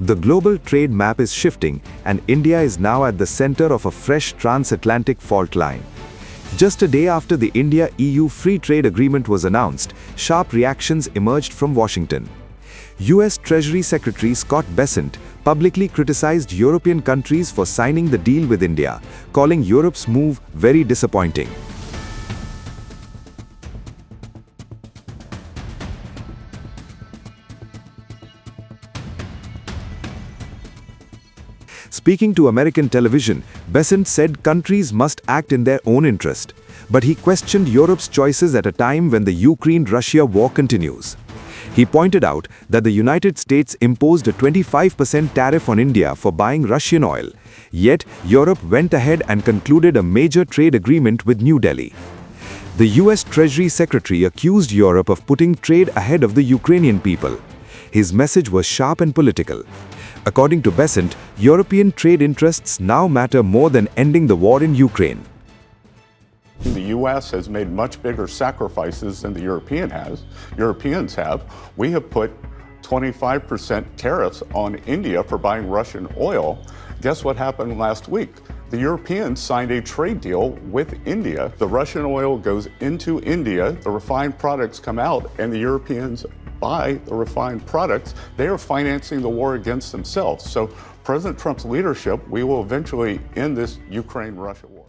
The global trade map is shifting, and India is now at the center of a fresh transatlantic fault line. Just a day after the India-EU free trade agreement was announced, sharp reactions emerged from Washington. US Treasury Secretary Scott Bessent publicly criticized European countries for signing the deal with India, calling Europe's move very disappointing. Speaking to American television, Bessent said countries must act in their own interest, but he questioned Europe's choices at a time when the Ukraine-Russia war continues. He pointed out that the United States imposed a 25% tariff on India for buying Russian oil, yet Europe went ahead and concluded a major trade agreement with New Delhi. The US Treasury Secretary accused Europe of putting trade ahead of the Ukrainian people. His message was sharp and political. According to Bessent, European trade interests now matter more than ending the war in Ukraine. The U.S. has made much bigger sacrifices than the Europeans have. We have put 25% tariffs on India for buying Russian oil. Guess what happened last week? The Europeans signed a trade deal with India. The Russian oil goes into India, the refined products come out, and the Europeans buy the refined products. They are financing the war against themselves. So President Trump's leadership, we will eventually end this Ukraine-Russia war.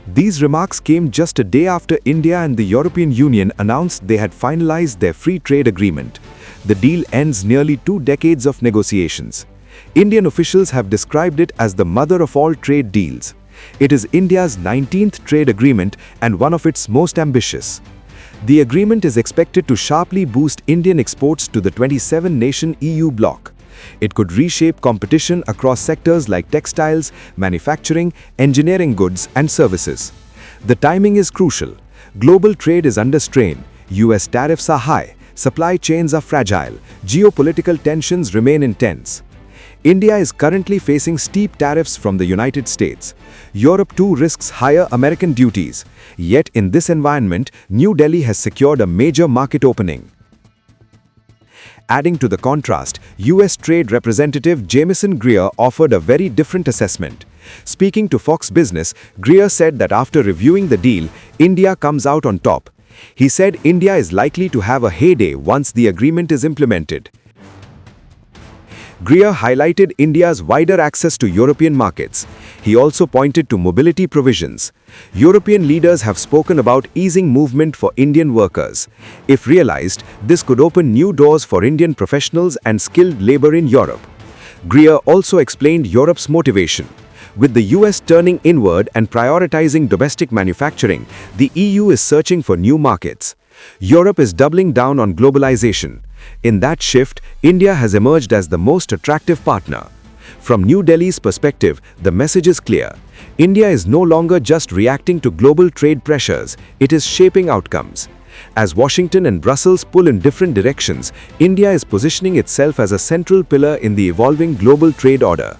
These remarks came just a day after India and the European Union announced they had finalized their free trade agreement. The deal ends nearly 2 decades of negotiations. Indian officials have described it as the mother of all trade deals. It is India's 19th trade agreement and one of its most ambitious. The agreement is expected to sharply boost Indian exports to the 27-nation EU bloc. It could reshape competition across sectors like textiles, manufacturing, engineering goods, and services. The timing is crucial. Global trade is under strain, US tariffs are high, supply chains are fragile, geopolitical tensions remain intense. India is currently facing steep tariffs from the United States. Europe too risks higher American duties. Yet in this environment, New Delhi has secured a major market opening. Adding to the contrast, US Trade Representative Jamieson Greer offered a very different assessment. Speaking to Fox Business, Greer said that after reviewing the deal, India comes out on top. He said India is likely to have a heyday once the agreement is implemented. Greer highlighted India's wider access to European markets. He also pointed to mobility provisions. European leaders have spoken about easing movement for Indian workers. If realized, this could open new doors for Indian professionals and skilled labor in Europe. Greer also explained Europe's motivation. With the US turning inward and prioritizing domestic manufacturing, the EU is searching for new markets. Europe is doubling down on globalization. In that shift, India has emerged as the most attractive partner. From New Delhi's perspective, the message is clear. India is no longer just reacting to global trade pressures, it is shaping outcomes. As Washington and Brussels pull in different directions, India is positioning itself as a central pillar in the evolving global trade order.